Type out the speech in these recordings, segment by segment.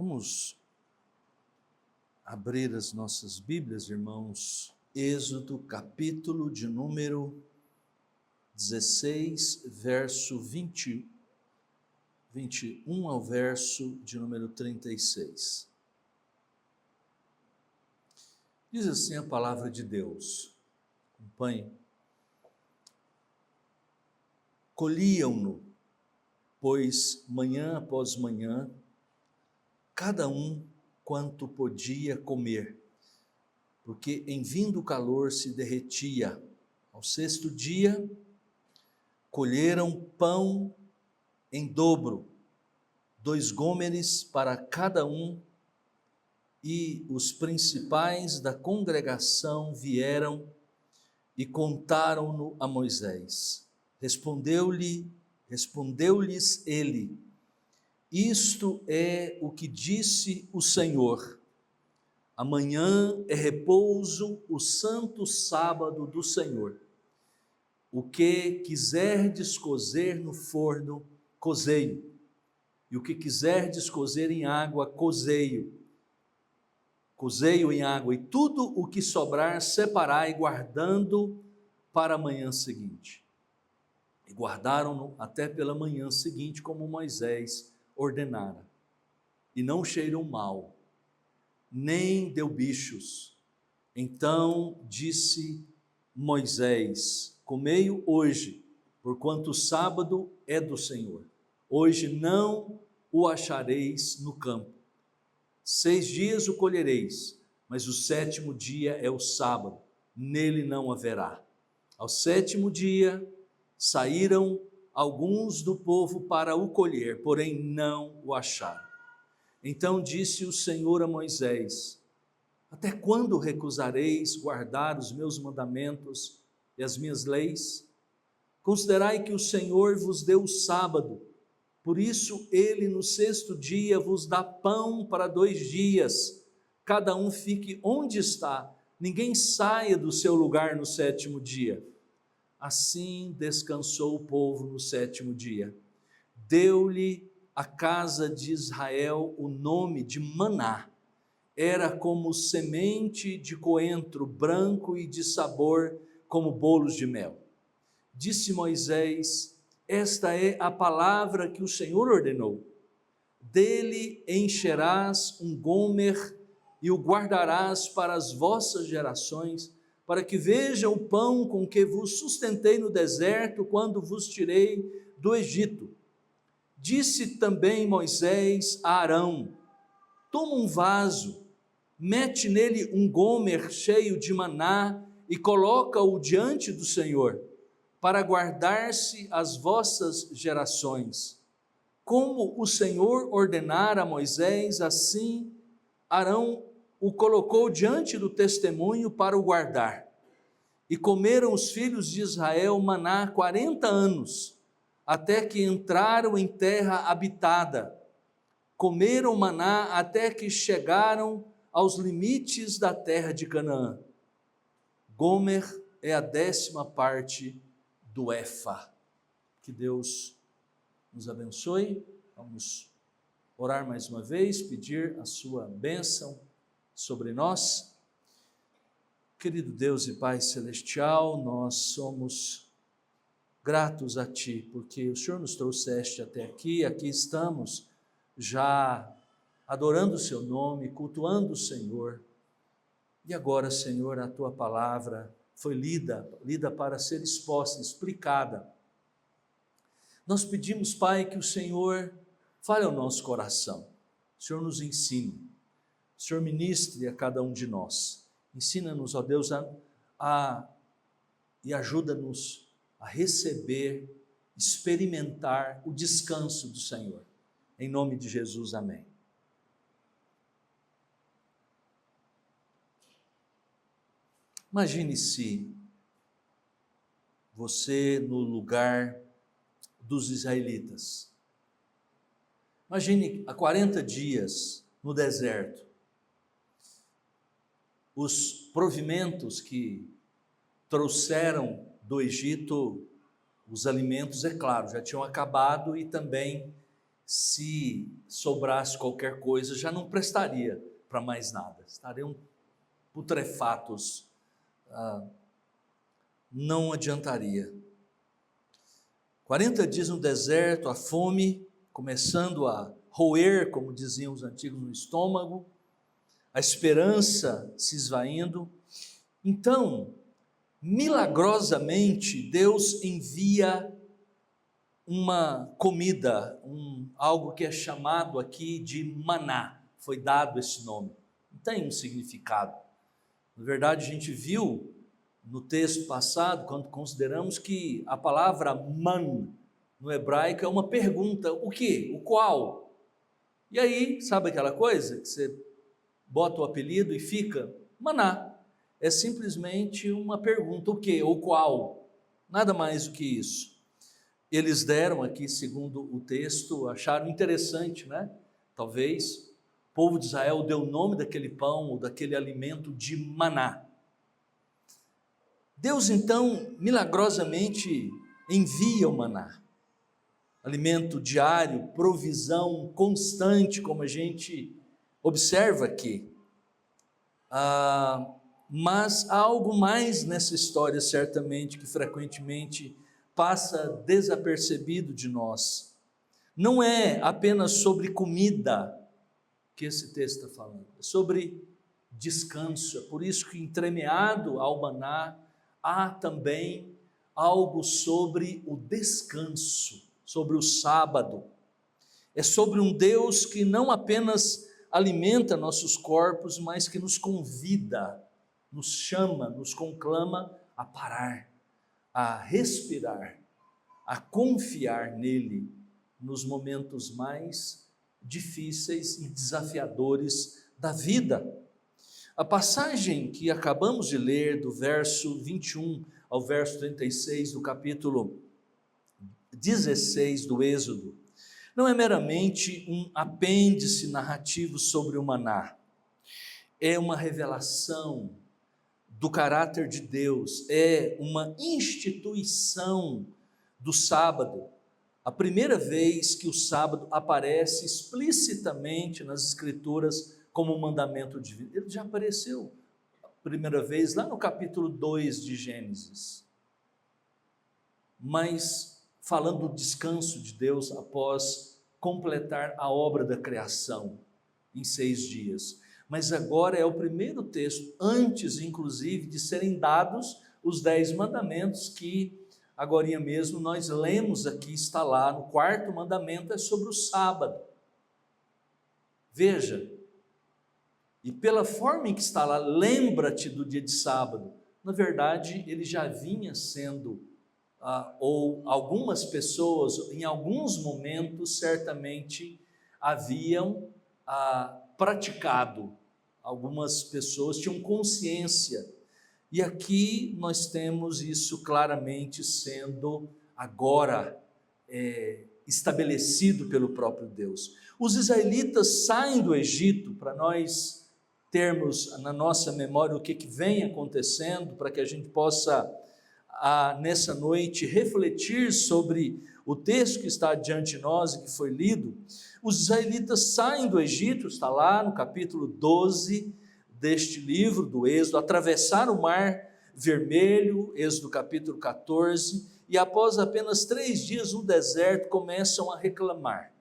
Vamos abrir as nossas Bíblias, irmãos. Êxodo, capítulo de número 16, verso 21 ao verso de número 36. Diz assim a palavra de Deus. Acompanhe. Colhiam-no, pois manhã após manhã, cada um quanto podia comer, porque em vindo o calor se derretia. Ao sexto dia, colheram pão em dobro, 2 gômeres para cada um, e os principais da congregação vieram e contaram-no a Moisés. Respondeu-lhes ele: isto é o que disse o Senhor: amanhã é repouso, o santo sábado do Senhor. O que quiserdes cozer no forno, cozei-o, e o que quiserdes cozer em água, cozei-o em água, e tudo o que sobrar separai, guardando para a manhã seguinte. E guardaram-no até pela manhã seguinte, como Moisés ordenara. E não cheirou mal, nem deu bichos. Então disse Moisés: comei-o hoje, porquanto o sábado é do Senhor. Hoje não o achareis no campo. 6 dias o colhereis, mas o 7º dia é o sábado, nele não haverá. Ao 7º dia saíram alguns do povo para o colher, porém não o acharam. Então disse o Senhor a Moisés: até quando recusareis guardar os meus mandamentos e as minhas leis? Considerai que o Senhor vos deu o sábado, por isso ele no 6º dia vos dá pão para 2 dias, cada um fique onde está, ninguém saia do seu lugar no 7º dia. Assim descansou o povo no 7º dia. Deu-lhe a casa de Israel o nome de maná. Era como semente de coentro, branco e de sabor como bolos de mel. Disse Moisés: esta é a palavra que o Senhor ordenou. Dele encherás um gomer e o guardarás para as vossas gerações, para que vejam o pão com que vos sustentei no deserto, quando vos tirei do Egito. Disse também Moisés a Arão: toma um vaso, mete nele um gomer cheio de maná e coloca-o diante do Senhor, para guardar-se as vossas gerações. Como o Senhor ordenara a Moisés, assim Arão o colocou diante do testemunho para o guardar. E comeram os filhos de Israel maná 40 anos, até que entraram em terra habitada. Comeram maná até que chegaram aos limites da terra de Canaã. Gomer é a 10ª parte do efa. Que Deus nos abençoe. Vamos orar mais uma vez, pedir a sua bênção sobre nós. Querido Deus e Pai Celestial, nós somos gratos a Ti, porque o Senhor nos trouxeste até aqui estamos já adorando o Seu nome, cultuando o Senhor. E agora, Senhor, a Tua palavra foi lida para ser exposta, explicada. Nós pedimos, Pai, que o Senhor fale ao nosso coração, o Senhor nos ensine, o Senhor ministre a cada um de nós. Ensina-nos, ó Deus, e ajuda-nos a receber, experimentar o descanso do Senhor. Em nome de Jesus, amém. Imagine-se você no lugar dos israelitas. Imagine há 40 dias no deserto. Os provimentos que trouxeram do Egito, os alimentos, é claro, já tinham acabado e também se sobrasse qualquer coisa, já não prestaria para mais nada, estariam putrefatos, não adiantaria. 40 dias no deserto, a fome começando a roer, como diziam os antigos, no estômago, a esperança se esvaindo. Então, milagrosamente, Deus envia uma comida, algo que é chamado aqui de maná, foi dado esse nome, não tem um significado. Na verdade, a gente viu no texto passado, quando consideramos que a palavra man, no hebraico, é uma pergunta, o que? O qual? E aí, sabe aquela coisa que você bota o apelido e fica maná? É simplesmente uma pergunta, o que? Ou qual? Nada mais do que isso. Eles deram aqui, segundo o texto, acharam interessante, né? Talvez o povo de Israel deu o nome daquele pão ou daquele alimento de maná. Deus então milagrosamente envia o maná, alimento diário, provisão constante, como a gente observa aqui. Mas há algo mais nessa história, certamente, que frequentemente passa desapercebido de nós. Não é apenas sobre comida que esse texto está falando, é sobre descanso. É por isso que, entremeado ao maná, há também algo sobre o descanso, sobre o sábado. É sobre um Deus que não apenas alimenta nossos corpos, mas que nos convida, nos chama, nos conclama a parar, a respirar, a confiar nele nos momentos mais difíceis e desafiadores da vida. A passagem que acabamos de ler, do verso 21 ao verso 36 do capítulo 16 do Êxodo, não é meramente um apêndice narrativo sobre o maná, é uma revelação do caráter de Deus, é uma instituição do sábado. A primeira vez que o sábado aparece explicitamente nas Escrituras como um mandamento divino. Ele já apareceu a primeira vez lá no capítulo 2 de Gênesis, mas falando do descanso de Deus após completar a obra da criação em 6 dias. Mas agora é o primeiro texto, antes inclusive de serem dados os 10 mandamentos, que agorinha mesmo nós lemos aqui, está lá no 4º mandamento, é sobre o sábado. Veja, e pela forma em que está lá, lembra-te do dia de sábado, na verdade ele já vinha sendo, ou algumas pessoas em alguns momentos certamente haviam praticado, algumas pessoas tinham consciência, e aqui nós temos isso claramente sendo agora estabelecido pelo próprio Deus. Os israelitas saem do Egito, para nós termos na nossa memória o que vem acontecendo, para que a gente possa nessa noite refletir sobre o texto que está diante de nós e que foi lido. Os israelitas saem do Egito, está lá no capítulo 12 deste livro do Êxodo, atravessaram o Mar Vermelho, Êxodo capítulo 14, e após apenas 3 dias no deserto começam a reclamar.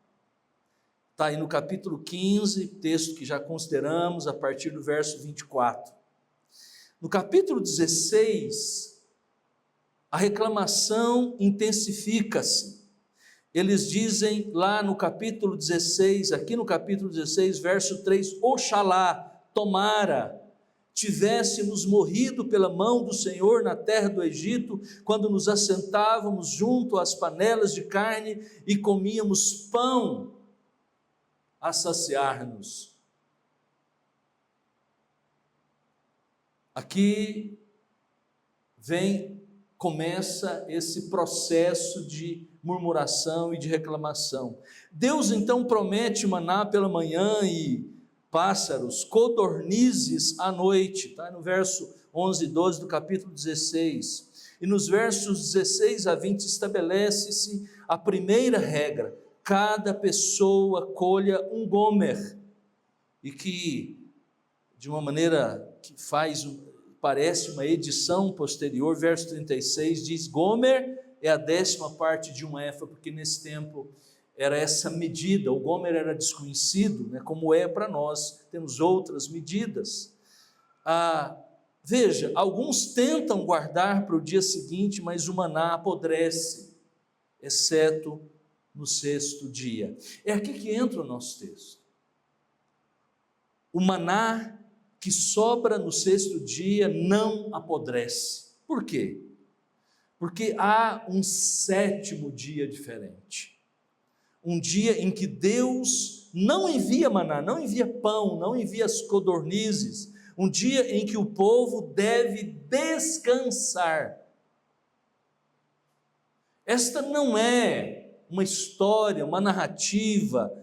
Está aí no capítulo 15, texto que já consideramos a partir do verso 24. No capítulo 16, a reclamação intensifica-se. Eles dizem lá no capítulo 16, aqui no capítulo 16, verso 3, oxalá, tomara, tivéssemos morrido pela mão do Senhor na terra do Egito, quando nos assentávamos junto às panelas de carne e comíamos pão a saciar-nos. Aqui começa esse processo de murmuração e de reclamação. Deus então promete maná pela manhã e pássaros, codornizes à noite, está no verso 11 e 12 do capítulo 16, e nos versos 16 a 20 estabelece-se a primeira regra: cada pessoa colha um gomer, e que, de uma maneira que parece uma edição posterior, verso 36, diz: gomer é a 10ª parte de um éfa, porque nesse tempo era essa medida, o gomer era desconhecido, né, como é para nós, temos outras medidas. Veja, alguns tentam guardar para o dia seguinte, mas o maná apodrece, exceto no 6º dia. É aqui que entra o nosso texto. O maná que sobra no 6º dia não apodrece. Por quê? Porque há um 7º dia diferente. Um dia em que Deus não envia maná, não envia pão, não envia as codornizes. Um dia em que o povo deve descansar. Esta não é uma história, uma narrativa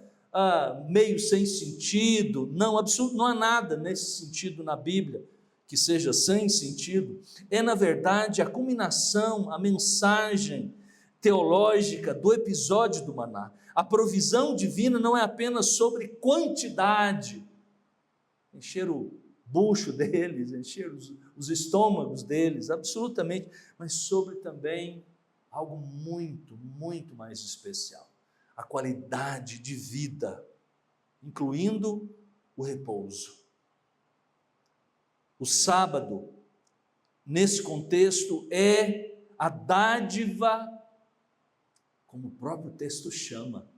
meio sem sentido, não, absoluto, não há nada nesse sentido na Bíblia que seja sem sentido. É, na verdade, a culminação, a mensagem teológica do episódio do maná. A provisão divina não é apenas sobre quantidade, encher o bucho deles, encher os estômagos deles, absolutamente, mas sobre também algo muito, muito mais especial, a qualidade de vida, incluindo o repouso. O sábado, nesse contexto, é a dádiva, como o próprio texto chama,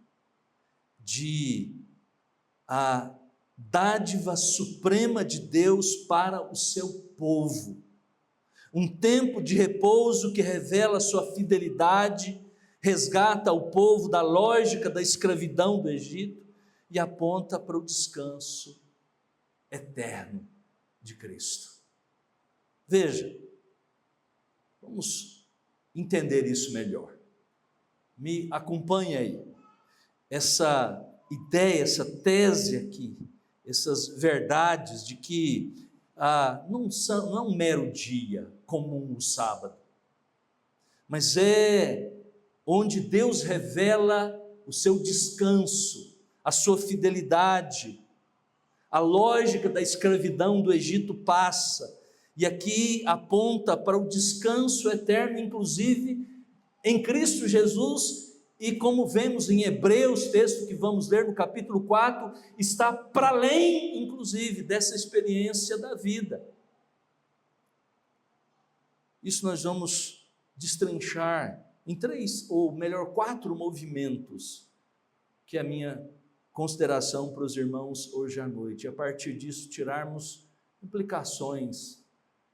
a dádiva suprema de Deus para o seu povo. Um tempo de repouso que revela sua fidelidade, resgata o povo da lógica da escravidão do Egito e aponta para o descanso eterno de Cristo. Veja, vamos entender isso melhor. Me acompanhe aí. Essa ideia, essa tese aqui, essas verdades de que não é um mero dia comum o sábado, mas é onde Deus revela o seu descanso, a sua fidelidade. A lógica da escravidão do Egito passa, e aqui aponta para o descanso eterno, inclusive em Cristo Jesus, e como vemos em Hebreus, texto que vamos ler no capítulo 4, está para além, inclusive, dessa experiência da vida. Isso nós vamos destrinchar em 3, ou melhor, 4 movimentos, que é a minha consideração para os irmãos hoje à noite, e a partir disso tirarmos implicações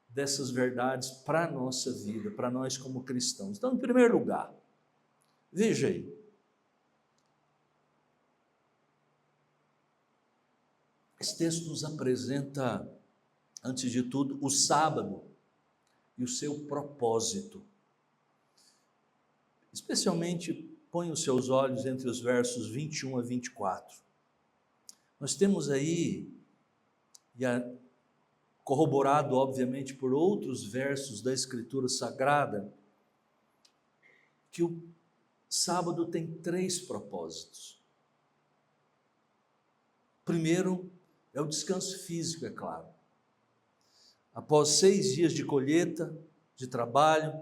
dessas verdades para a nossa vida, para nós como cristãos. Então, em primeiro lugar, veja aí, esse texto nos apresenta, antes de tudo, o sábado e o seu propósito. Especialmente, põe os seus olhos entre os versos 21 a 24. Nós temos aí, corroborado obviamente por outros versos da Escritura Sagrada, que o sábado tem 3 propósitos. Primeiro, é o descanso físico, é claro. Após 6 dias de colheita, de trabalho,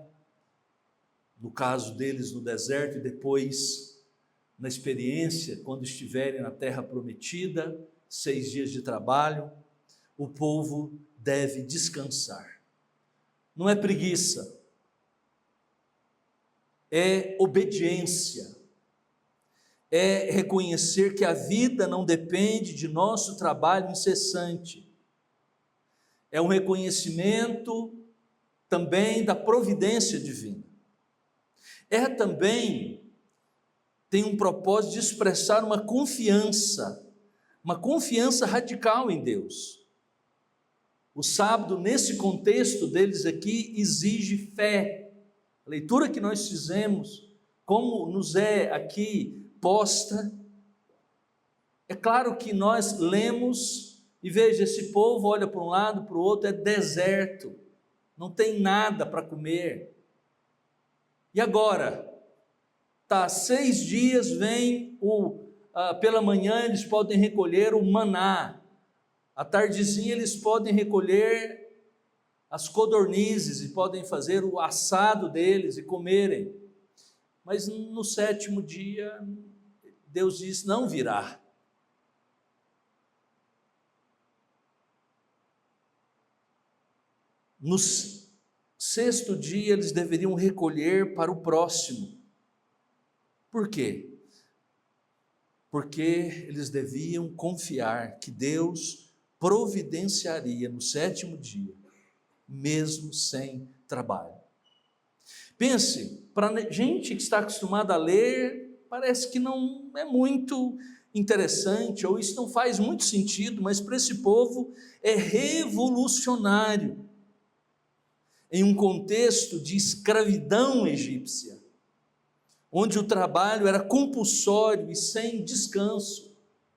no caso deles no deserto, e depois na experiência, quando estiverem na terra prometida, 6 dias de trabalho, o povo deve descansar. Não é preguiça, é obediência, é reconhecer que a vida não depende de nosso trabalho incessante, é um reconhecimento também da providência divina, tem um propósito de expressar uma confiança radical em Deus. O sábado, nesse contexto deles aqui, exige fé. A leitura que nós fizemos, como nos é aqui posta, é claro que nós lemos e veja, esse povo olha para um lado, para o outro, é deserto, não tem nada para comer. E agora? Tá, 6 dias vem pela manhã eles podem recolher o maná, à tardezinha eles podem recolher as codornizes e podem fazer o assado deles e comerem, mas no 7º dia, Deus diz, não virá. No 6º dia eles deveriam recolher para o próximo. Por quê? Porque eles deviam confiar que Deus providenciaria no 7º dia, mesmo sem trabalho. Pense, para gente que está acostumada a ler, parece que não é muito interessante, ou isso não faz muito sentido, mas para esse povo é revolucionário, em um contexto de escravidão egípcia, onde o trabalho era compulsório e sem descanso.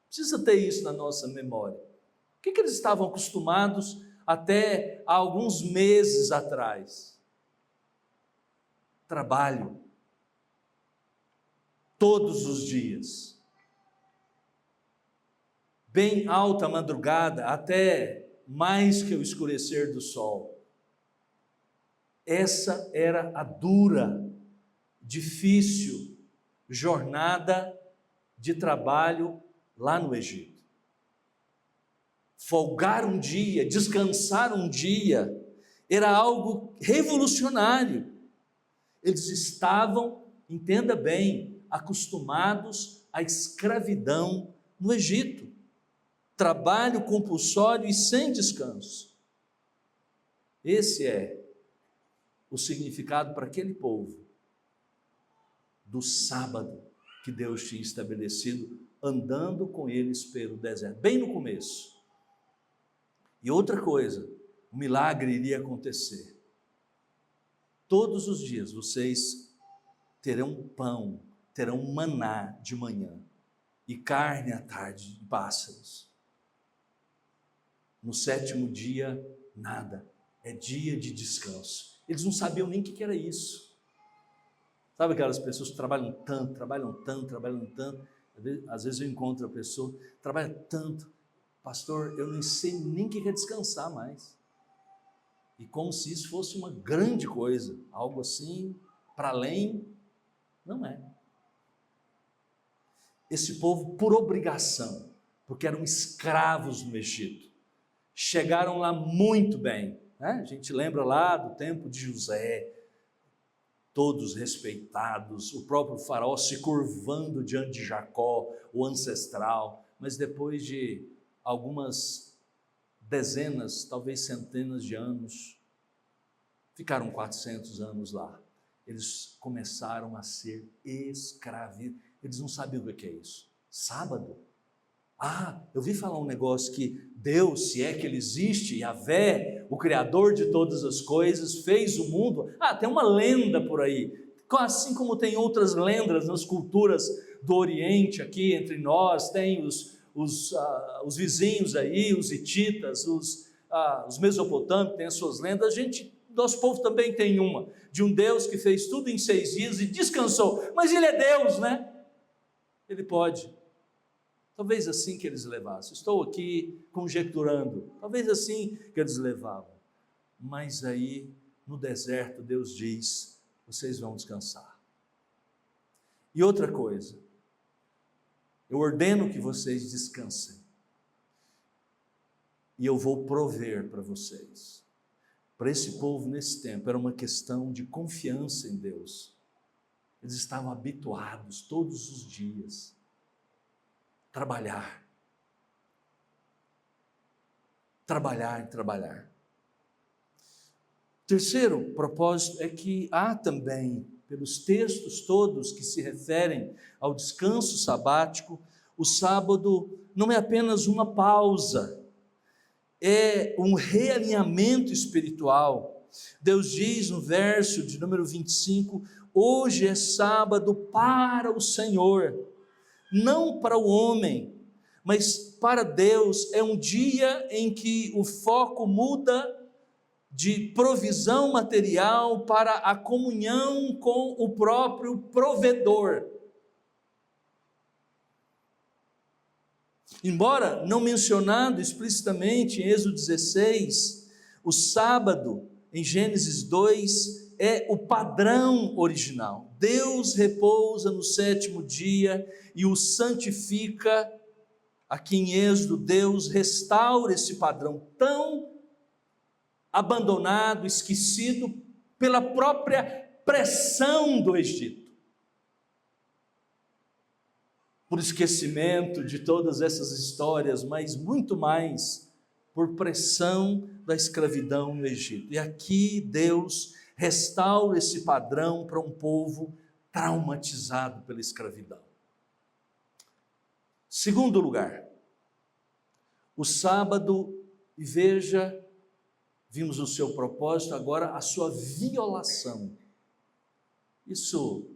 Precisa ter isso na nossa memória. O que eles estavam acostumados até há alguns meses atrás? Trabalho. Todos os dias. Bem alta madrugada, até mais que o escurecer do sol. Essa era a dura, difícil jornada de trabalho lá no Egito. Folgar um dia, descansar um dia, era algo revolucionário. Eles estavam, entenda bem, acostumados à escravidão no Egito. Trabalho compulsório e sem descanso. Esse é o significado para aquele povo do sábado que Deus tinha estabelecido, andando com eles pelo deserto, bem no começo. E outra coisa, um milagre iria acontecer. Todos os dias vocês terão pão, terão maná de manhã e carne à tarde de pássaros. No 7º dia, nada, é dia de descanso. Eles não sabiam nem o que era isso. Sabe aquelas pessoas que trabalham tanto, às vezes eu encontro a pessoa, trabalha tanto, pastor, eu nem sei nem o que é descansar mais. E como se isso fosse uma grande coisa, algo assim, para além, não é. Esse povo, por obrigação, porque eram escravos no Egito, chegaram lá muito bem, né? A gente lembra lá do tempo de José, todos respeitados, o próprio faraó se curvando diante de Jacó, o ancestral, mas depois de algumas dezenas, talvez centenas de anos, ficaram 400 anos lá, eles começaram a ser escravizados, eles não sabiam o que é isso, sábado, eu vi falar um negócio que Deus, se é que ele existe, Yahvé, o Criador de todas as coisas, fez o mundo. Tem uma lenda por aí, assim como tem outras lendas nas culturas do Oriente aqui entre nós, tem os vizinhos aí, os hititas, os mesopotâmicos têm as suas lendas, nosso povo também tem uma, de um Deus que fez tudo em 6 dias e descansou, mas ele é Deus, né? Ele pode. Talvez assim que eles levassem, estou aqui conjecturando, talvez assim que eles levavam, mas aí no deserto Deus diz, vocês vão descansar. E outra coisa, eu ordeno que vocês descansem, e eu vou prover para vocês. Para esse povo nesse tempo era uma questão de confiança em Deus, eles estavam habituados todos os dias, trabalhar. Terceiro propósito é que há também, pelos textos todos que se referem ao descanso sabático, o sábado não é apenas uma pausa, é um realinhamento espiritual. Deus diz no verso de número 25, hoje é sábado para o Senhor, não para o homem, mas para Deus. É um dia em que o foco muda de provisão material para a comunhão com o próprio provedor. Embora não mencionado explicitamente em Êxodo 16, o sábado, em Gênesis 2, é o padrão original. Deus repousa no sétimo dia e o santifica. Aqui em Êxodo, Deus restaura esse padrão tão abandonado, esquecido pela própria pressão do Egito. Por esquecimento de todas essas histórias, mas muito mais por pressão da escravidão no Egito. E aqui Deus restaura esse padrão para um povo traumatizado pela escravidão. Segundo lugar, o sábado, e veja, vimos o seu propósito, agora a sua violação. Isso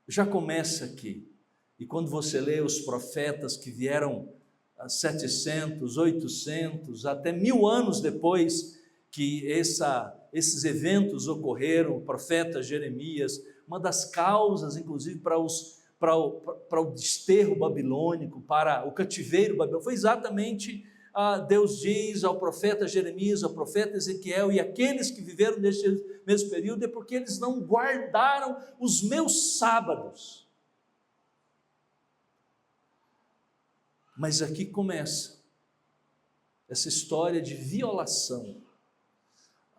já começa aqui. E quando você lê os profetas que vieram 700, 800, até 1000 anos depois que esses eventos ocorreram, o profeta Jeremias, uma das causas, inclusive, para o desterro babilônico, para o cativeiro babilônico, foi exatamente, Deus diz ao profeta Jeremias, ao profeta Ezequiel, e aqueles que viveram neste mesmo período, é porque eles não guardaram os meus sábados. Mas aqui começa essa história de violação.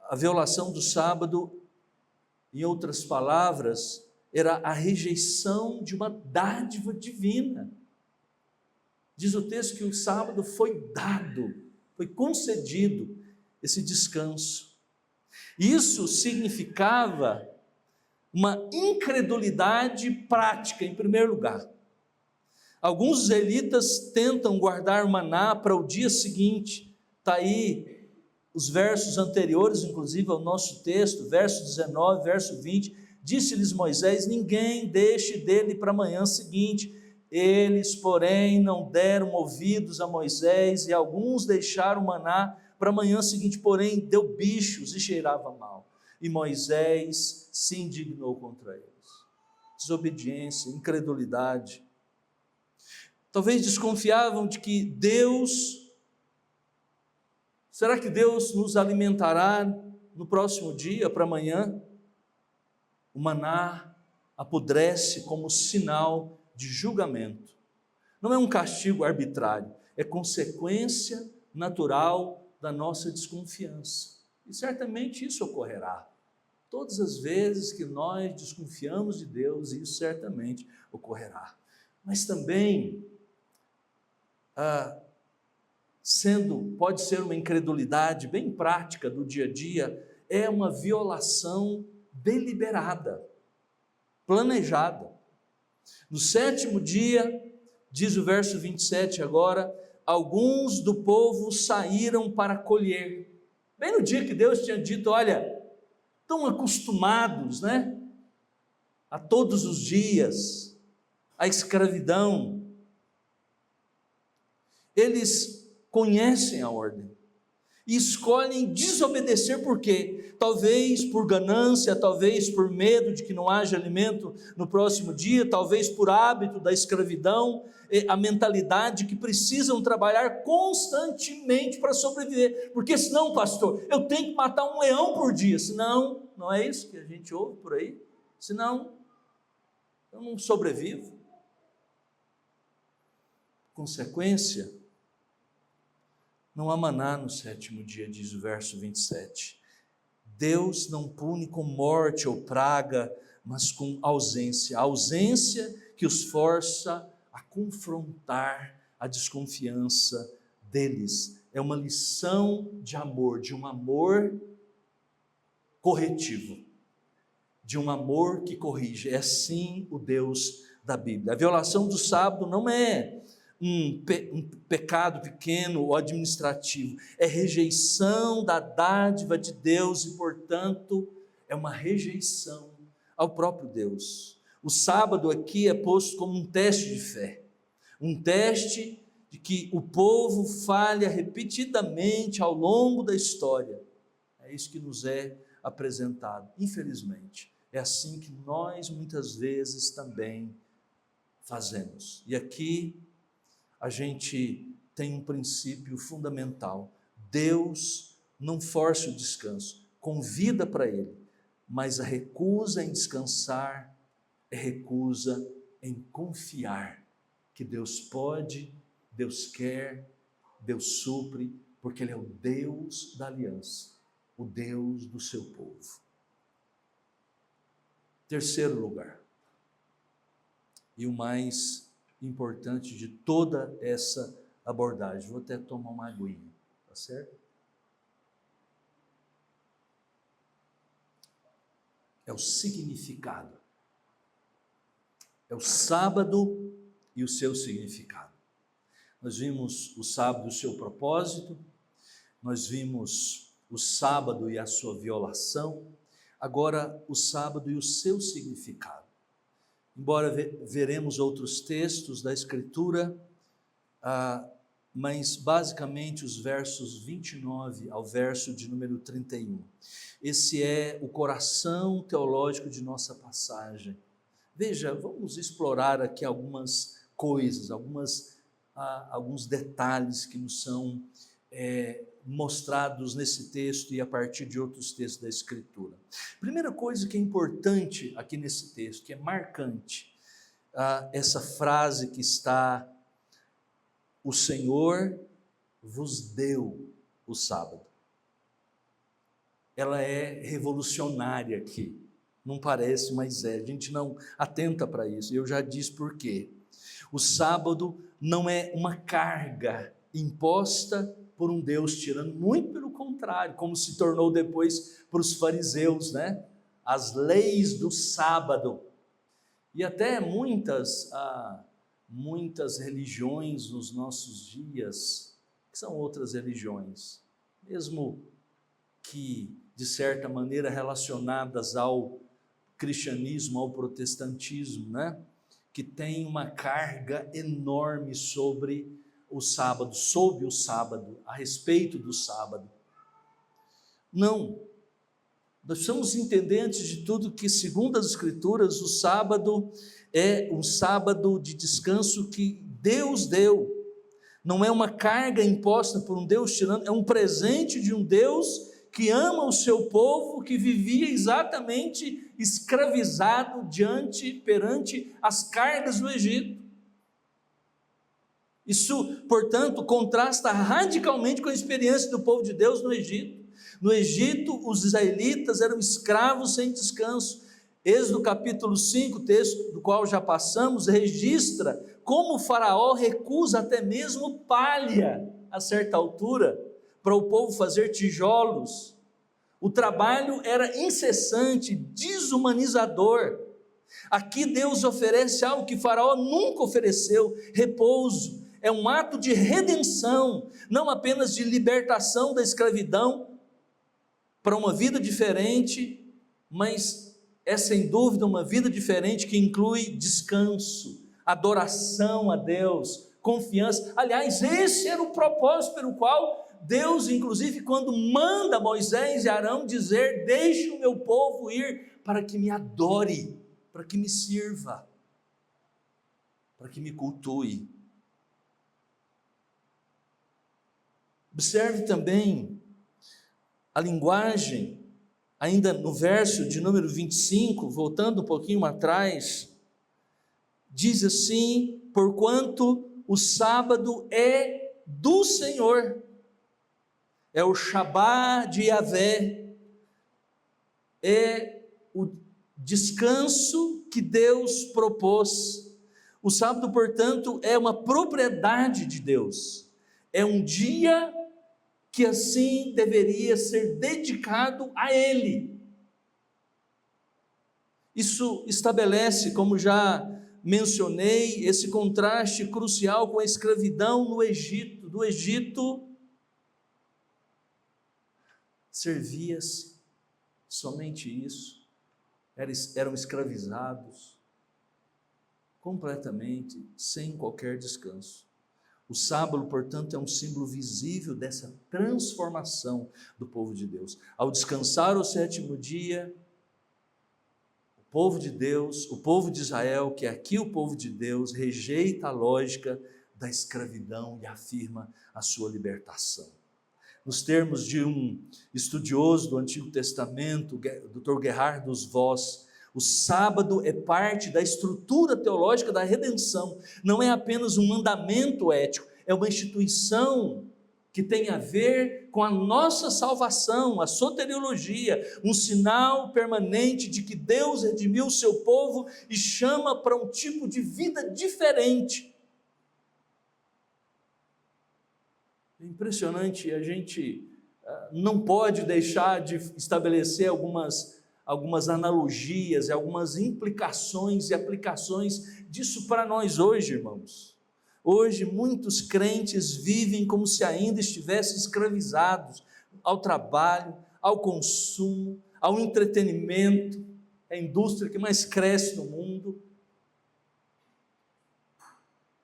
A violação do sábado, em outras palavras, era a rejeição de uma dádiva divina. Diz o texto que o sábado foi dado, foi concedido esse descanso. Isso significava uma incredulidade prática, em primeiro lugar. Alguns israelitas tentam guardar maná para o dia seguinte. Está aí os versos anteriores, inclusive ao nosso texto, verso 19, verso 20. Disse-lhes Moisés: ninguém deixe dele para a manhã seguinte. Eles, porém, não deram ouvidos a Moisés, e alguns deixaram o maná para a manhã seguinte, porém deu bichos e cheirava mal. E Moisés se indignou contra eles. Desobediência, incredulidade. Talvez desconfiavam de que será que Deus nos alimentará no próximo dia, para amanhã? O maná apodrece como sinal de julgamento. Não é um castigo arbitrário, é consequência natural da nossa desconfiança. E certamente isso ocorrerá. Todas as vezes que nós desconfiamos de Deus, isso certamente ocorrerá. Mas também, pode ser uma incredulidade bem prática do dia a dia, é uma violação deliberada, planejada. No sétimo dia, diz o verso 27 agora, alguns do povo saíram para colher. Bem no dia que Deus tinha dito, olha, estão acostumados, né? A todos os dias, a escravidão. Eles conhecem a ordem e escolhem desobedecer. Por quê? Talvez por ganância, talvez por medo de que não haja alimento no próximo dia, talvez por hábito da escravidão, a mentalidade que precisam trabalhar constantemente para sobreviver, porque senão, pastor, eu tenho que matar um leão por dia, senão, não é isso que a gente ouve por aí? Senão, eu não sobrevivo. Consequência, não há maná no sétimo dia, diz o verso 27. Deus não pune com morte ou praga, mas com ausência. A ausência que os força a confrontar a desconfiança deles. É uma lição de amor, de um amor corretivo, de um amor que corrige. É assim o Deus da Bíblia. A violação do sábado não é um pecado pequeno ou administrativo, é rejeição da dádiva de Deus e, portanto, é uma rejeição ao próprio Deus. O sábado aqui é posto como um teste de fé, um teste de que o povo falha repetidamente ao longo da história, É isso que nos é apresentado. Infelizmente, é assim que nós muitas vezes também fazemos. E aqui a gente tem um princípio fundamental. Deus não força o descanso, convida para ele, mas a recusa em descansar é recusa em confiar que Deus pode, Deus quer, Deus supre, porque Ele é o Deus da aliança, o Deus do seu povo. Terceiro lugar, e o mais importante de toda essa abordagem, vou até tomar uma aguinha, tá certo? É o significado. É o sábado e o seu significado. Nós vimos o sábado e o seu propósito, nós vimos o sábado e a sua violação, agora o sábado e o seu significado. Embora veremos outros textos da Escritura, mas basicamente os versos 29 ao verso de número 31. Esse é o coração teológico de nossa passagem. Veja, vamos explorar aqui algumas coisas, alguns detalhes que nos são mostrados nesse texto e a partir de outros textos da Escritura. Primeira coisa que é importante aqui nesse texto, que é marcante, essa frase que está: o Senhor vos deu o sábado. Ela é revolucionária aqui. Não parece, mas é. A gente não atenta para isso. Eu já disse por quê. O sábado não é uma carga imposta por um Deus tirano. Muito pelo contrário, como se tornou depois para os fariseus, né? As leis do sábado. E até muitas religiões nos nossos dias, que são outras religiões, mesmo que de certa maneira relacionadas ao cristianismo, ao protestantismo, né? Que tem uma carga enorme sobre o sábado, a respeito do sábado. Não, nós precisamos entender antes de tudo que, segundo as Escrituras, o sábado é um sábado de descanso que Deus deu, não é uma carga imposta por um Deus tirano, é um presente de um Deus que ama o seu povo, que vivia exatamente escravizado perante as cargas do Egito. Isso, portanto, contrasta radicalmente com a experiência do povo de Deus no Egito. No Egito, os israelitas eram escravos sem descanso. Êxodo capítulo 5, texto do qual já passamos, registra como o faraó recusa até mesmo palha, a certa altura, para o povo fazer tijolos. O trabalho era incessante, desumanizador. Aqui Deus oferece algo que Faraó nunca ofereceu: repouso. É um ato de redenção, não apenas de libertação da escravidão para uma vida diferente, mas é sem dúvida uma vida diferente que inclui descanso, adoração a Deus, confiança. Aliás, esse era o propósito pelo qual Deus, inclusive, quando manda Moisés e Arão dizer: deixe o meu povo ir para que me adore, para que me sirva, para que me cultue. Observe também a linguagem, ainda no verso de número 25, voltando um pouquinho atrás, diz assim: porquanto o sábado é do Senhor, é o Shabá de Yahvé, é o descanso que Deus propôs. O sábado, portanto, é uma propriedade de Deus, é um dia que assim deveria ser dedicado a Ele. Isso estabelece, como já mencionei, esse contraste crucial com a escravidão no Egito. Do Egito, servia-se somente isso, eram escravizados completamente, sem qualquer descanso. O sábado, portanto, é um símbolo visível dessa transformação do povo de Deus. Ao descansar o sétimo dia, o povo de Deus, o povo de Israel, que é aqui o povo de Deus, rejeita a lógica da escravidão e afirma a sua libertação. Nos termos de um estudioso do Antigo Testamento, Dr. Gerhard dos Voss, o sábado é parte da estrutura teológica da redenção, não é apenas um mandamento ético, é uma instituição que tem a ver com a nossa salvação, a soteriologia, um sinal permanente de que Deus redimiu o seu povo e chama para um tipo de vida diferente. É impressionante, a gente não pode deixar de estabelecer algumas analogias, algumas implicações e aplicações disso para nós hoje, irmãos. Hoje muitos crentes vivem como se ainda estivessem escravizados ao trabalho, ao consumo, ao entretenimento, é a indústria que mais cresce no mundo.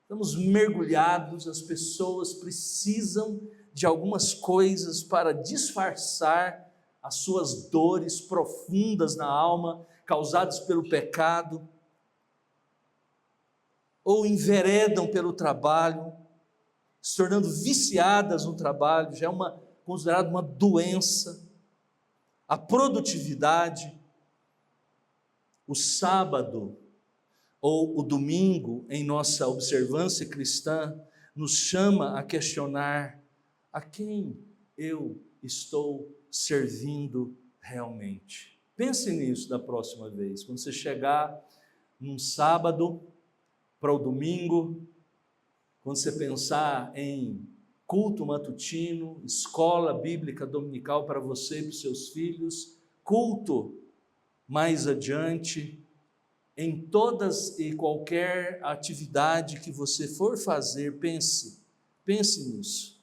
Estamos mergulhados, as pessoas precisam de algumas coisas para disfarçar as suas dores profundas na alma, causadas pelo pecado, ou enveredam pelo trabalho, se tornando viciadas no trabalho, já é considerado uma doença. A produtividade, o sábado, ou o domingo, em nossa observância cristã, nos chama a questionar a quem eu estou servindo realmente. Pense nisso da próxima vez, quando você chegar num sábado para o domingo, quando você pensar em culto matutino, escola bíblica dominical para você e para os seus filhos, culto mais adiante, em todas e qualquer atividade que você for fazer, pense nisso.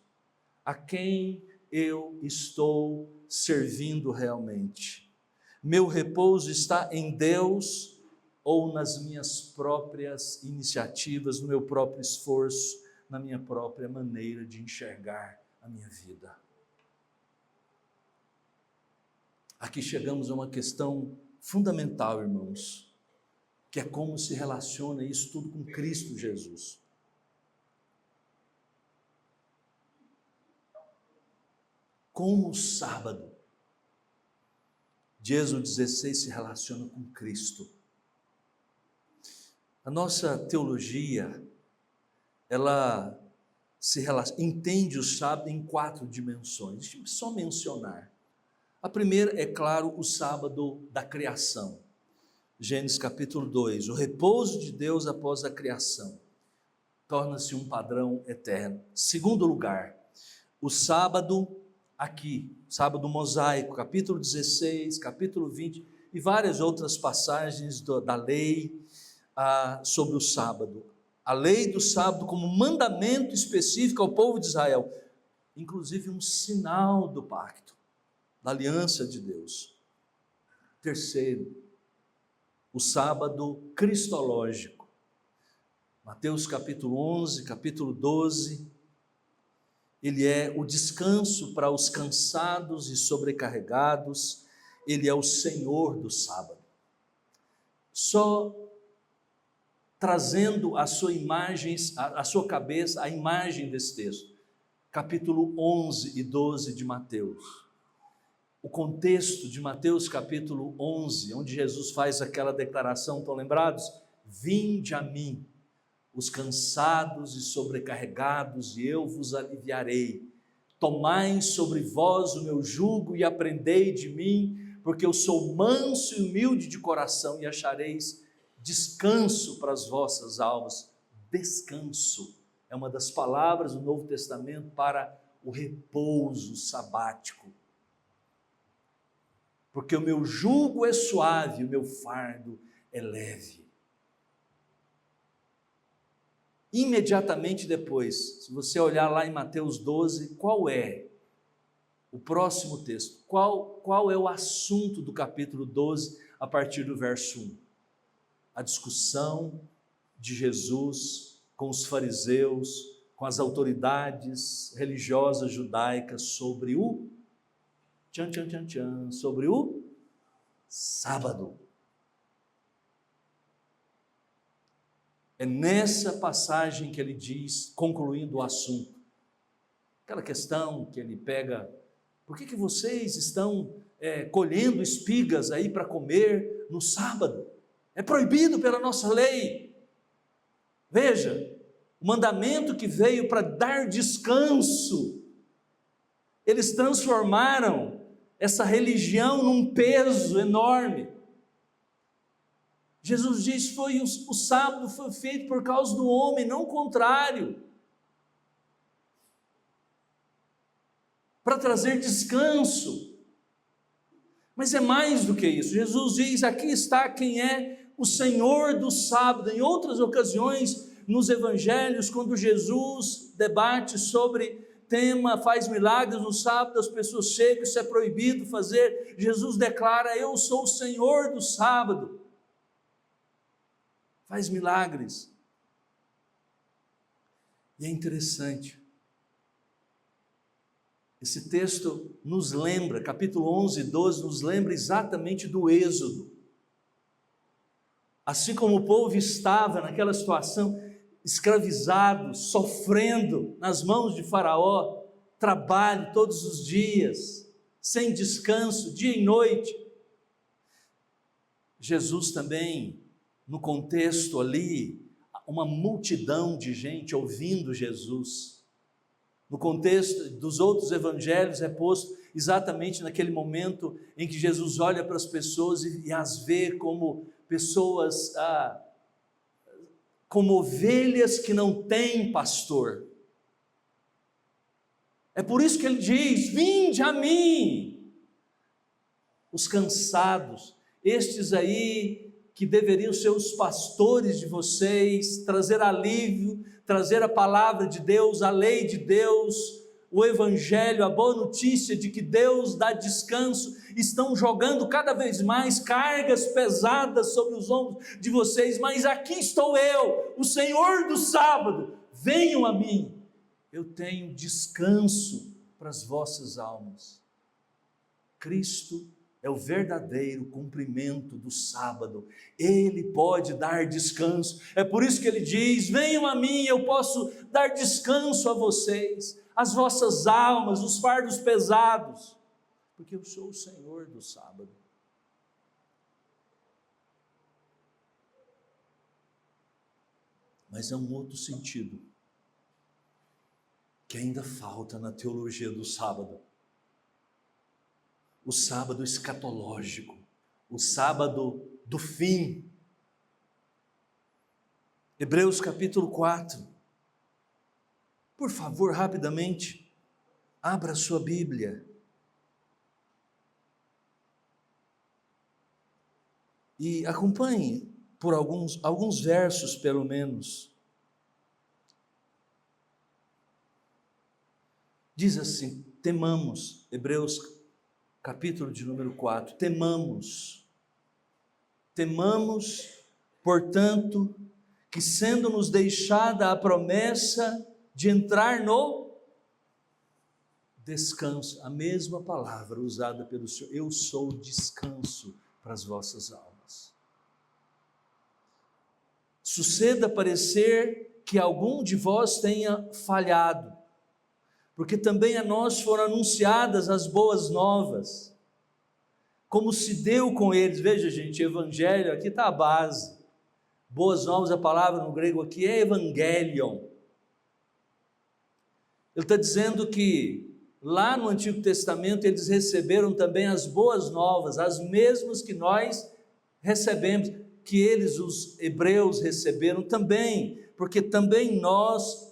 A quem eu estou servindo realmente? Meu repouso está em Deus ou nas minhas próprias iniciativas, no meu próprio esforço, na minha própria maneira de enxergar a minha vida? Aqui chegamos a uma questão fundamental, irmãos, que é como se relaciona isso tudo com Cristo Jesus. Como o sábado de Êxodo 16 se relaciona com Cristo. A nossa teologia, ela entende o sábado em 4 dimensões. Deixa eu só mencionar. A primeira é, claro, o sábado da criação. Gênesis capítulo 2, o repouso de Deus após a criação torna-se um padrão eterno. Segundo lugar, o sábado aqui, sábado mosaico, capítulo 16, capítulo 20 e várias outras passagens da lei sobre o sábado. A lei do sábado como mandamento específico ao povo de Israel, inclusive um sinal do pacto, da aliança de Deus. Terceiro, o sábado cristológico. Mateus capítulo 11, capítulo 12, ele é o descanso para os cansados e sobrecarregados, ele é o Senhor do sábado. Só trazendo a sua imagem, a sua cabeça, a imagem desse texto, capítulo 11 e 12 de Mateus. O contexto de Mateus capítulo 11, onde Jesus faz aquela declaração, estão lembrados? Vinde a mim, os cansados e sobrecarregados, e eu vos aliviarei. Tomai sobre vós o meu jugo e aprendei de mim, porque eu sou manso e humilde de coração, e achareis descanso para as vossas almas. Descanso é uma das palavras do Novo Testamento para o repouso sabático. Porque o meu jugo é suave, o meu fardo é leve. Imediatamente depois, se você olhar lá em Mateus 12, qual é o próximo texto? Qual é o assunto do capítulo 12, a partir do verso 1? A discussão de Jesus com os fariseus, com as autoridades religiosas judaicas sobre o sobre o sábado. É nessa passagem que ele diz, concluindo o assunto, aquela questão que ele pega: por que vocês estão colhendo espigas aí para comer no sábado? É proibido pela nossa lei. Veja, o mandamento que veio para dar descanso, eles transformaram essa religião num peso enorme. Jesus diz: o sábado foi feito por causa do homem, não o contrário, para trazer descanso. Mas é mais do que isso. Jesus diz: aqui está quem é o Senhor do sábado. Em outras ocasiões, nos evangelhos, quando Jesus debate sobre tema, faz milagres no sábado, as pessoas chegam, isso é proibido fazer, Jesus declara: eu sou o Senhor do sábado. Faz milagres. E é interessante, esse texto nos lembra, capítulo 11 e 12, nos lembra exatamente do Êxodo. Assim como o povo estava naquela situação, escravizado, sofrendo nas mãos de Faraó, trabalho todos os dias, sem descanso, dia e noite. Jesus também, no contexto ali, uma multidão de gente ouvindo Jesus. No contexto dos outros evangelhos é posto exatamente naquele momento em que Jesus olha para as pessoas e as vê como pessoas, como ovelhas que não têm pastor. É por isso que ele diz: vinde a mim, os cansados, estes aí que deveriam ser os pastores de vocês, trazer alívio, trazer a palavra de Deus, a lei de Deus, o evangelho, a boa notícia de que Deus dá descanso, estão jogando cada vez mais cargas pesadas sobre os ombros de vocês, mas aqui estou eu, o Senhor do sábado, venham a mim, eu tenho descanso para as vossas almas. Cristo é o verdadeiro cumprimento do sábado, Ele pode dar descanso, é por isso que Ele diz: venham a mim, eu posso dar descanso a vocês, as vossas almas, os fardos pesados, porque eu sou o Senhor do sábado. Mas é um outro sentido, que ainda falta na teologia do sábado. O sábado escatológico, o sábado do fim. Hebreus capítulo 4. Por favor, rapidamente, abra sua Bíblia. E acompanhe por alguns versos, pelo menos. Diz assim: temamos, Hebreus capítulo de número 4, temamos, portanto, que sendo-nos deixada a promessa de entrar no descanso, a mesma palavra usada pelo Senhor, eu sou descanso para as vossas almas. Suceda parecer que algum de vós tenha falhado, porque também a nós foram anunciadas as boas novas, como se deu com eles. Veja, gente, evangelho, aqui está a base. Boas novas, a palavra no grego aqui é evangelion. Ele está dizendo que lá no Antigo Testamento eles receberam também as boas novas, as mesmas que nós recebemos, que eles, os hebreus, receberam também, porque também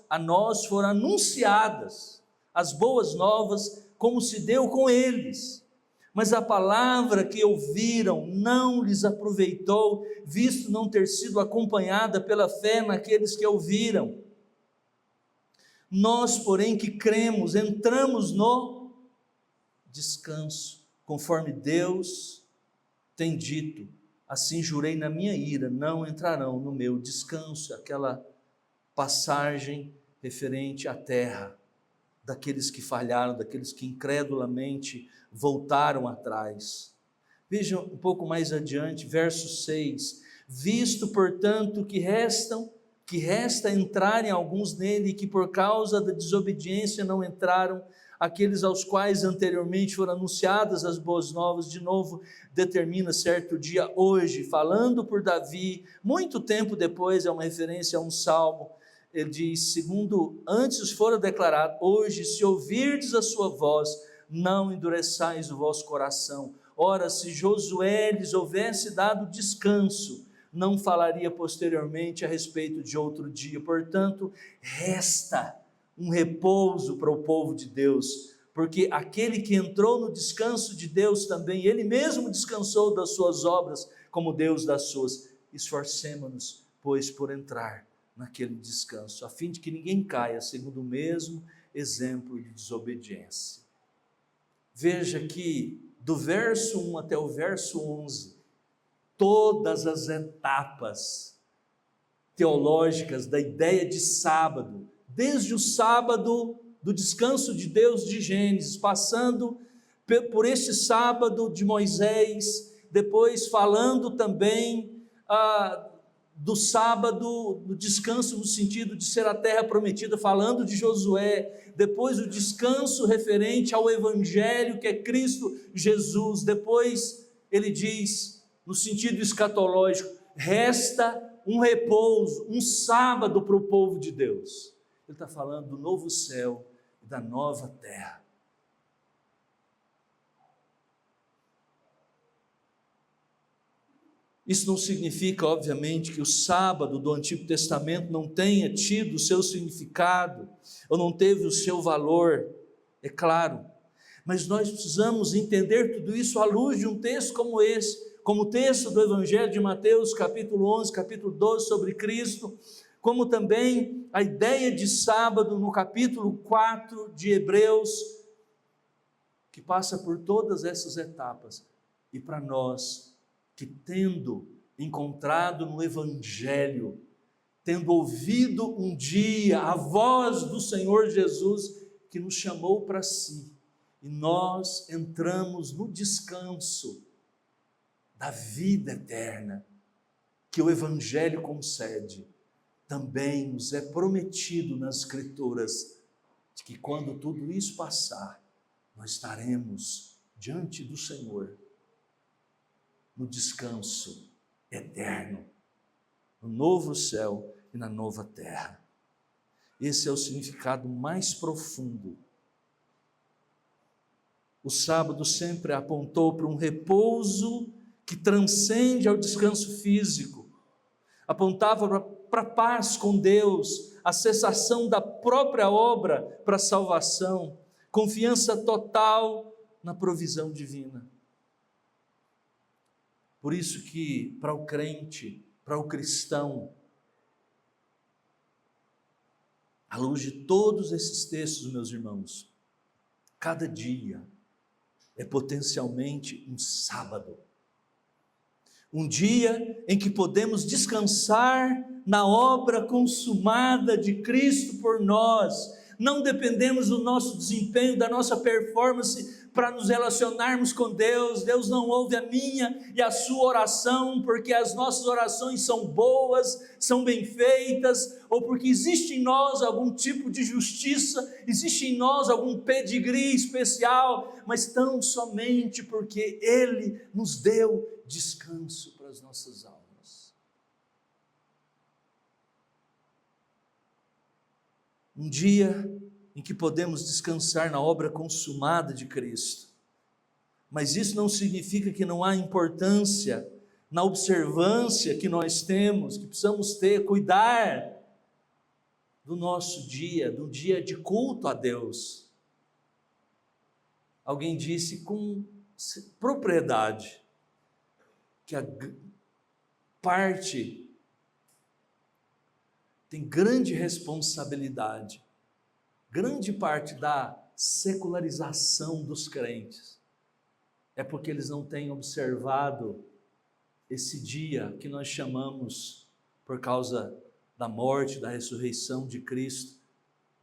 a nós foram anunciadas as boas novas, como se deu com eles. Mas a palavra que ouviram não lhes aproveitou, visto não ter sido acompanhada pela fé naqueles que ouviram. Nós, porém, que cremos, entramos no descanso, conforme Deus tem dito: assim jurei na minha ira, não entrarão no meu descanso. Aquela passagem referente à terra, daqueles que falharam, daqueles que incredulamente voltaram atrás. Veja um pouco mais adiante, verso 6, visto, portanto, que resta entrarem alguns nele, que por causa da desobediência não entraram, aqueles aos quais anteriormente foram anunciadas as boas novas, de novo, determina certo dia, hoje, falando por Davi, muito tempo depois, é uma referência a um salmo, ele diz, segundo antes fora declarado, hoje, se ouvirdes a sua voz, não endureçais o vosso coração. Ora, se Josué lhes houvesse dado descanso, não falaria posteriormente a respeito de outro dia. Portanto, resta um repouso para o povo de Deus, porque aquele que entrou no descanso de Deus também, ele mesmo descansou das suas obras, como Deus das suas. Esforcemo-nos, pois, por entrar naquele descanso, a fim de que ninguém caia segundo o mesmo exemplo de desobediência. Veja que do verso 1 até o verso 11, todas as etapas teológicas da ideia de sábado, desde o sábado do descanso de Deus de Gênesis, passando por este sábado de Moisés, depois falando também do sábado, do descanso no sentido de ser a terra prometida, falando de Josué, depois o descanso referente ao Evangelho, que é Cristo Jesus, depois ele diz, no sentido escatológico, resta um repouso, um sábado para o povo de Deus. Ele está falando do novo céu e da nova terra. Isso não significa, obviamente, que o sábado do Antigo Testamento não tenha tido o seu significado, ou não teve o seu valor, é claro, mas nós precisamos entender tudo isso à luz de um texto como esse, como o texto do Evangelho de Mateus, capítulo 11, capítulo 12, sobre Cristo, como também a ideia de sábado no capítulo 4 de Hebreus, que passa por todas essas etapas, e para nós, que tendo encontrado no Evangelho, tendo ouvido um dia a voz do Senhor Jesus, que nos chamou para si, e nós entramos no descanso da vida eterna, que o Evangelho concede, também nos é prometido nas Escrituras, de que quando tudo isso passar, nós estaremos diante do Senhor, no descanso eterno, no novo céu e na nova terra. Esse é o significado mais profundo. O sábado sempre apontou para um repouso que transcende ao descanso físico, apontava para a paz com Deus, a cessação da própria obra para a salvação, confiança total na provisão divina. Por isso que para o crente, para o cristão, à luz de todos esses textos, meus irmãos, cada dia é potencialmente um sábado, um dia em que podemos descansar na obra consumada de Cristo por nós. Não dependemos do nosso desempenho, da nossa performance para nos relacionarmos com Deus. Deus não ouve a minha e a sua oração porque as nossas orações são boas, são bem feitas, ou porque existe em nós algum tipo de justiça, existe em nós algum pedigree especial, mas tão somente porque Ele nos deu descanso para as nossas almas. Um dia em que podemos descansar na obra consumada de Cristo, mas isso não significa que não há importância na observância que nós temos, que precisamos ter, cuidar do nosso dia, do dia de culto a Deus. Alguém disse com propriedade que a parte tem grande responsabilidade, grande parte da secularização dos crentes é porque eles não têm observado esse dia que nós chamamos, por causa da morte, da ressurreição de Cristo,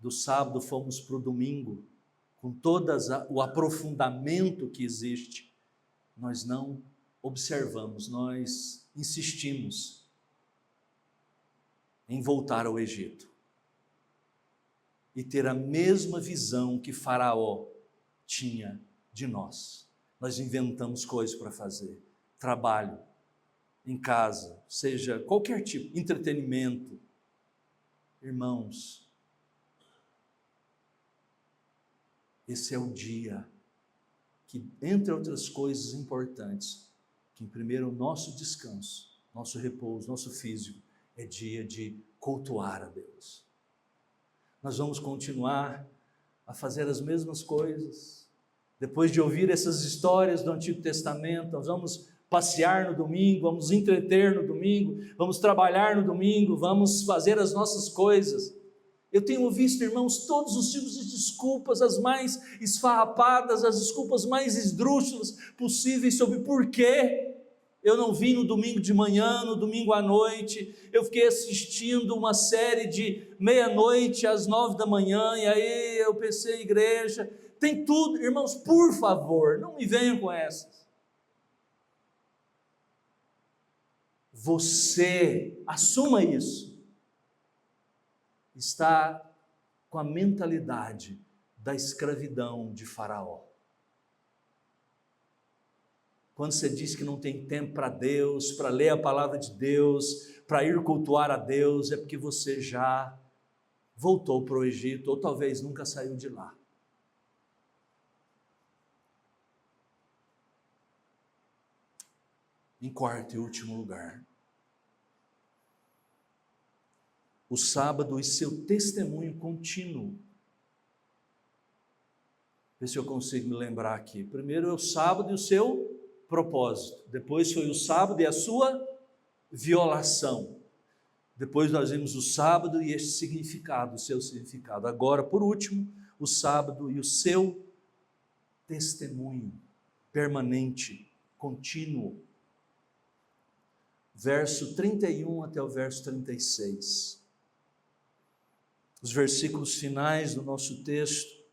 do sábado fomos para o domingo, com todo o aprofundamento que existe, nós não observamos, nós insistimos em voltar ao Egito e ter a mesma visão que Faraó tinha de nós. Nós inventamos coisas para fazer, trabalho, em casa, seja qualquer tipo, entretenimento. Irmãos, esse é o dia que, entre outras coisas importantes, que primeiro o nosso descanso, nosso repouso, nosso físico, é dia de cultuar a Deus. Nós vamos continuar a fazer as mesmas coisas. Depois de ouvir essas histórias do Antigo Testamento, nós vamos passear no domingo, vamos entreter no domingo, vamos trabalhar no domingo, vamos fazer as nossas coisas. Eu tenho visto, irmãos, todos os tipos de desculpas, as mais esfarrapadas, as desculpas mais esdrúxulas possíveis sobre por que eu não vim no domingo de manhã, no domingo à noite. Eu fiquei assistindo uma série de meia-noite às 9 da manhã, e aí eu pensei, igreja, tem tudo. Irmãos, por favor, não me venham com essas. Você, assuma isso, está com a mentalidade da escravidão de Faraó. Quando você diz que não tem tempo para Deus, para ler a palavra de Deus, para ir cultuar a Deus, é porque você já voltou para o Egito, ou talvez nunca saiu de lá. Em quarto e último lugar, o sábado e seu testemunho contínuo. Vê se eu consigo me lembrar aqui. Primeiro é o sábado e o seu propósito. Depois foi o sábado e a sua violação. Depois nós vimos o sábado e esse significado, o seu significado. Agora, por último, o sábado e o seu testemunho permanente, contínuo. Verso 31 até o verso 36. Os versículos finais do nosso texto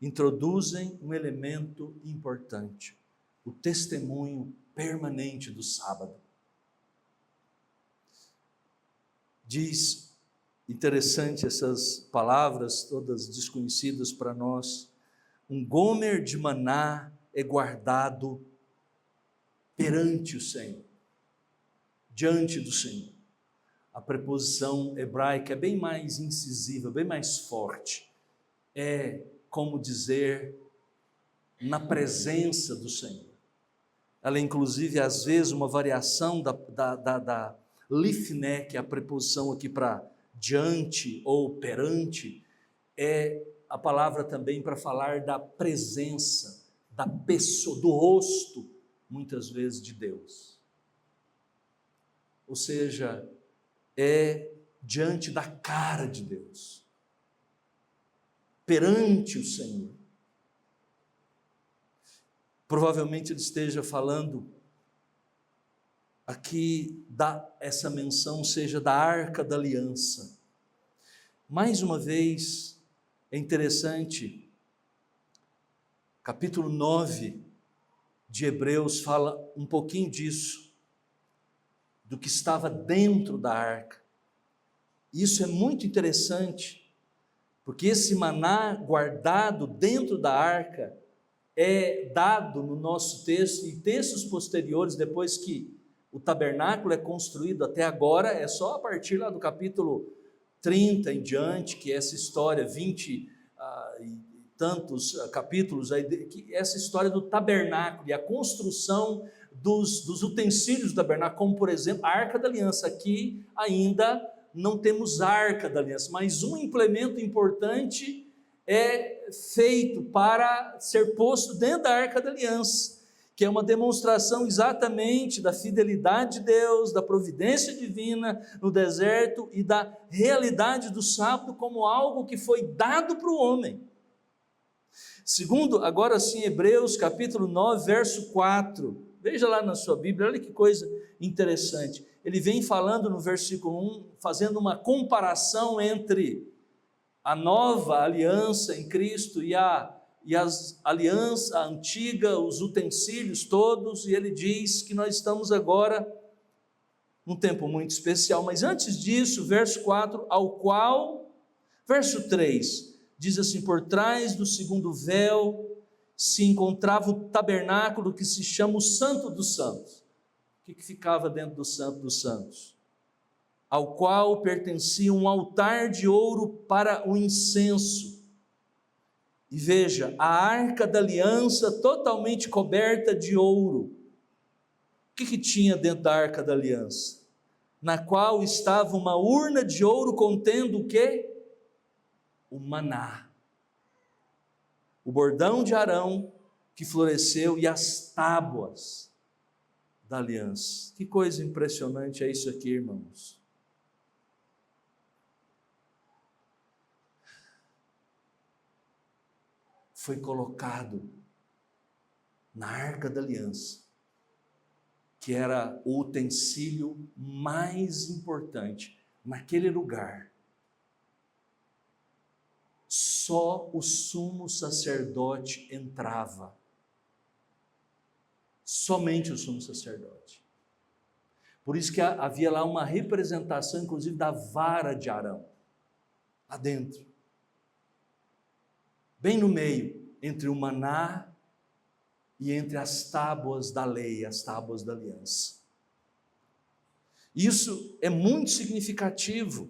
introduzem um elemento importante, o testemunho permanente do sábado. Diz, interessante essas palavras, todas desconhecidas para nós, um gomer de maná é guardado perante o Senhor, diante do Senhor. A preposição hebraica é bem mais incisiva, bem mais forte. É como dizer, na presença do Senhor. Ela é inclusive, às vezes, uma variação da lifné, que é a preposição aqui para diante ou perante, é a palavra também para falar da presença, da pessoa, do rosto, muitas vezes, de Deus. Ou seja, é diante da cara de Deus, perante o Senhor. Provavelmente ele esteja falando aqui, essa menção seja da Arca da Aliança. Mais uma vez, é interessante, capítulo 9 de Hebreus fala um pouquinho disso, do que estava dentro da arca. Isso é muito interessante, porque esse maná guardado dentro da arca é dado no nosso texto, e textos posteriores, depois que o tabernáculo é construído até agora, é só a partir lá do capítulo 30 em diante, que essa história, 20 e tantos capítulos, que essa história do tabernáculo e a construção dos utensílios do tabernáculo, como por exemplo a Arca da Aliança. Aqui ainda não temos a Arca da Aliança, mas um implemento importante é feito para ser posto dentro da Arca da Aliança, que é uma demonstração exatamente da fidelidade de Deus, da providência divina no deserto e da realidade do sábado como algo que foi dado para o homem. Segundo, agora sim, Hebreus capítulo 9, verso 4, veja lá na sua Bíblia, olha que coisa interessante. Ele vem falando no versículo 1, fazendo uma comparação entre a nova aliança em Cristo e a aliança antiga, os utensílios todos, e ele diz que nós estamos agora num tempo muito especial. Mas antes disso, verso 4, ao qual, verso 3, diz assim: por trás do segundo véu se encontrava o tabernáculo que se chama o Santo dos Santos. O que ficava dentro do Santo dos Santos? Ao qual pertencia um altar de ouro para o incenso. E veja, a arca da aliança totalmente coberta de ouro. O que tinha dentro da arca da aliança? Na qual estava uma urna de ouro contendo o quê? O maná. O bordão de Arão que floresceu e as tábuas da aliança. Que coisa impressionante é isso aqui, irmãos. Foi colocado na arca da aliança, que era o utensílio mais importante naquele lugar. Só o sumo sacerdote entrava. Somente o sumo sacerdote. Por isso que havia lá uma representação, inclusive, da vara de Arão, lá dentro. Bem no meio, entre o maná e entre as tábuas da lei, as tábuas da aliança. Isso é muito significativo,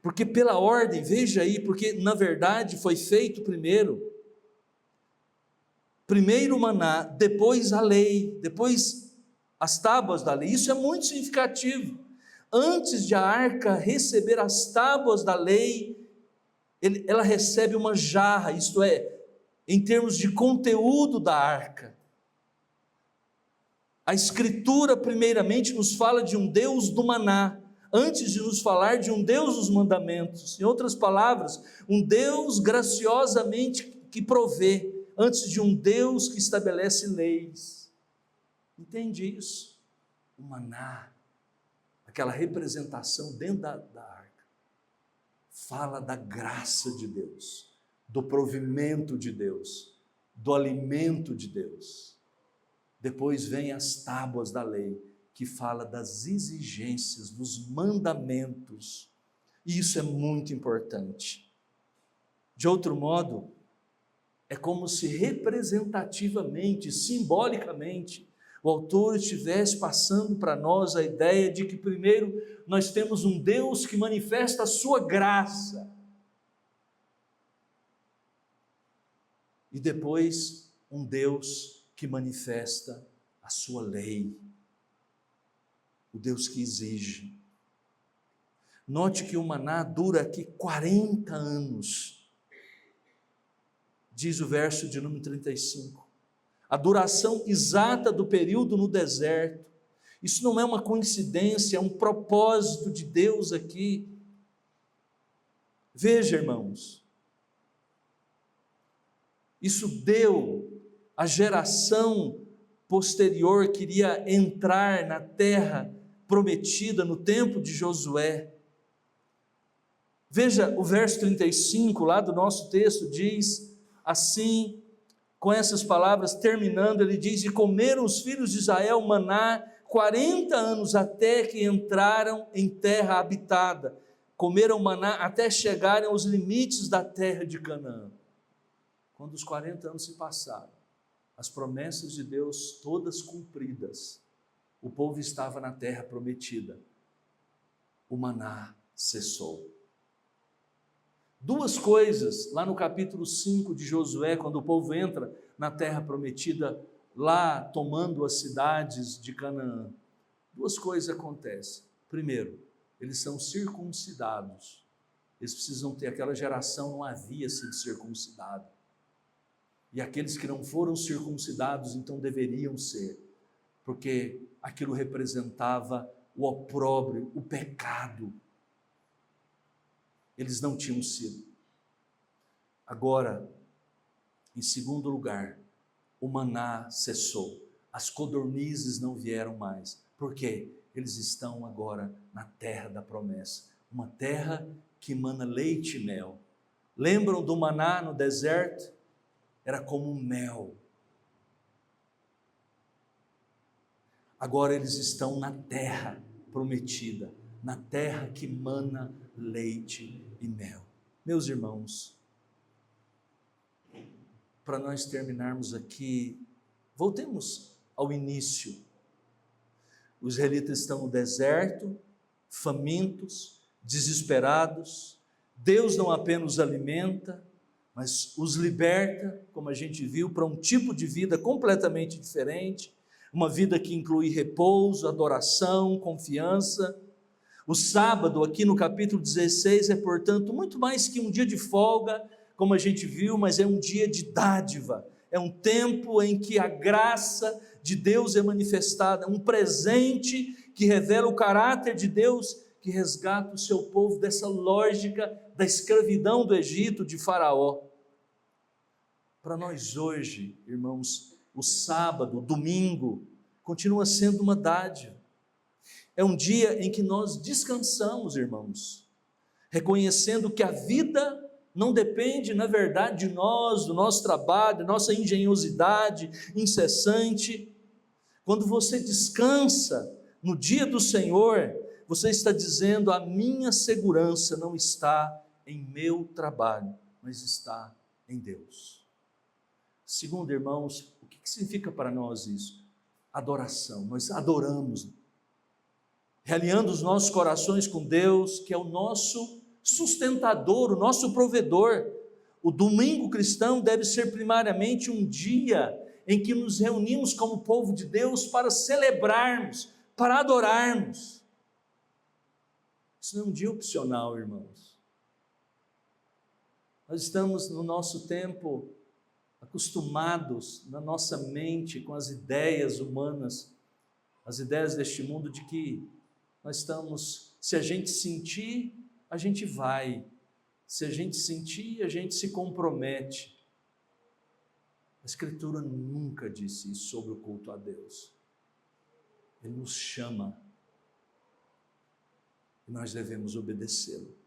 porque pela ordem, veja aí, porque na verdade foi feito primeiro o maná, depois a lei, depois as tábuas da lei. Isso é muito significativo. Antes de a arca receber as tábuas da lei, ela recebe uma jarra, isto é, em termos de conteúdo da arca. A Escritura, primeiramente, nos fala de um Deus do maná, antes de nos falar de um Deus dos mandamentos. Em outras palavras, um Deus graciosamente que provê, antes de um Deus que estabelece leis. Entende isso? O maná, aquela representação dentro da arca, fala da graça de Deus, do provimento de Deus, do alimento de Deus. Depois vem as tábuas da lei, que fala das exigências, dos mandamentos, e isso é muito importante. De outro modo, é como se representativamente, simbolicamente, o autor estivesse passando para nós a ideia de que primeiro nós temos um Deus que manifesta a sua graça, e depois um Deus que manifesta a sua lei, o Deus que exige. Note que o maná dura aqui 40 anos, diz o verso de número 35, a duração exata do período no deserto. Isso não é uma coincidência, é um propósito de Deus aqui. Veja, irmãos, isso deu a geração posterior que iria entrar na terra prometida no tempo de Josué. Veja o verso 35 lá do nosso texto, diz assim, com essas palavras, terminando, ele diz: e comeram os filhos de Israel maná 40 anos até que entraram em terra habitada. Comeram maná até chegarem aos limites da terra de Canaã. Quando os 40 anos se passaram, as promessas de Deus todas cumpridas, o povo estava na terra prometida, o maná cessou. Duas coisas, lá no capítulo 5 de Josué, quando o povo entra na terra prometida, lá tomando as cidades de Canaã, duas coisas acontecem. Primeiro, eles são circuncidados, eles precisam ter, aquela geração não havia sido circuncidada, e aqueles que não foram circuncidados, então deveriam ser, porque aquilo representava o opróbrio, o pecado. Eles não tinham sido. Agora, em segundo lugar, o maná cessou, as codornizes não vieram mais. Por quê? Eles estão agora na terra da promessa, uma terra que emana leite e mel, Lembram do maná no deserto? Era como um mel. Agora eles estão na terra prometida, na terra que mana leite e mel. Meus irmãos, para nós terminarmos aqui, voltemos ao início. Os israelitas estão no deserto, famintos, desesperados. Deus não apenas os alimenta, mas os liberta, como a gente viu, para um tipo de vida completamente diferente, uma vida que inclui repouso, adoração, confiança. O sábado, aqui no capítulo 16, é, portanto, muito mais que um dia de folga, como a gente viu, mas é um dia de dádiva, é um tempo em que a graça de Deus é manifestada, um presente que revela o caráter de Deus, que resgata o seu povo dessa lógica da escravidão do Egito, de Faraó. Para nós hoje, irmãos, o sábado, o domingo, continua sendo uma dádiva. É um dia em que nós descansamos, irmãos, reconhecendo que a vida não depende, na verdade, de nós, do nosso trabalho, da nossa engenhosidade incessante. Quando você descansa no dia do Senhor, você está dizendo: a minha segurança não está em meu trabalho, mas está em Deus. Segundo, irmãos, o que significa para nós isso? Adoração. Nós adoramos, realinhando os nossos corações com Deus, que é o nosso sustentador, o nosso provedor. O domingo cristão deve ser primariamente um dia em que nos reunimos como povo de Deus para celebrarmos, para adorarmos. Isso não é um dia opcional, irmãos. Nós estamos no nosso tempo acostumados, na nossa mente, com as ideias humanas, as ideias deste mundo, de que nós estamos, se a gente sentir, a gente vai, se a gente sentir, a gente se compromete. A Escritura nunca disse isso sobre o culto a Deus. Ele nos chama e nós devemos obedecê-lo.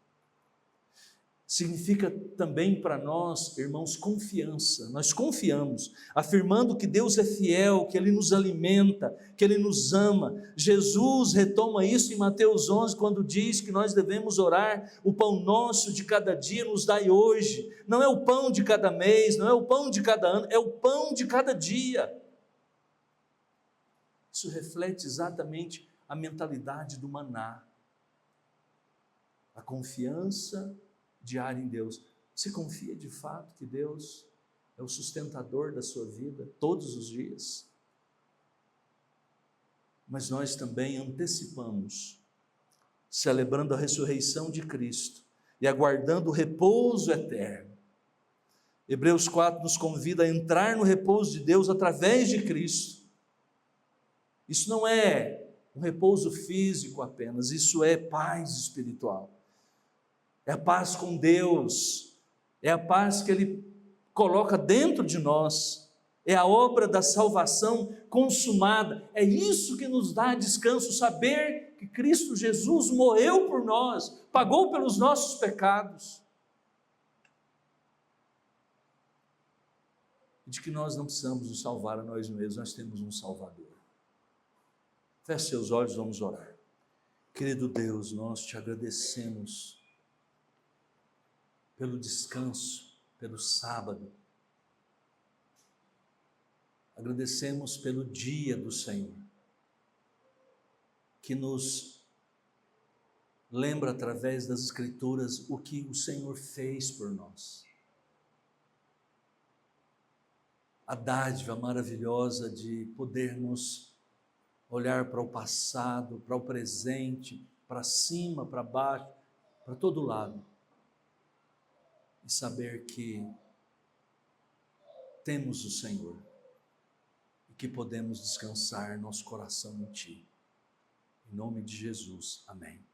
Significa também para nós, irmãos, confiança. Nós confiamos, afirmando que Deus é fiel, que Ele nos alimenta, que Ele nos ama. Jesus retoma isso em Mateus 11, quando diz que nós devemos orar: o pão nosso de cada dia nos dai hoje. Não é o pão de cada mês, não é o pão de cada ano, é o pão de cada dia. Isso reflete exatamente a mentalidade do maná. A confiança diária em Deus. Você confia de fato que Deus é o sustentador da sua vida todos os dias? Mas nós também antecipamos, celebrando a ressurreição de Cristo e aguardando o repouso eterno. Hebreus 4 nos convida a entrar no repouso de Deus através de Cristo. Isso não é um repouso físico apenas, isso é paz espiritual. É a paz com Deus, é a paz que Ele coloca dentro de nós, é a obra da salvação consumada. É isso que nos dá descanso, saber que Cristo Jesus morreu por nós, pagou pelos nossos pecados, e de que nós não precisamos nos salvar a nós mesmos, nós temos um Salvador. Feche seus olhos, vamos orar. Querido Deus, nós te agradecemos pelo descanso, pelo sábado. Agradecemos pelo dia do Senhor, que nos lembra através das Escrituras o que o Senhor fez por nós. A dádiva maravilhosa de podermos olhar para o passado, para o presente, para cima, para baixo, para todo lado, e saber que temos o Senhor e que podemos descansar nosso coração em Ti. Em nome de Jesus, amém.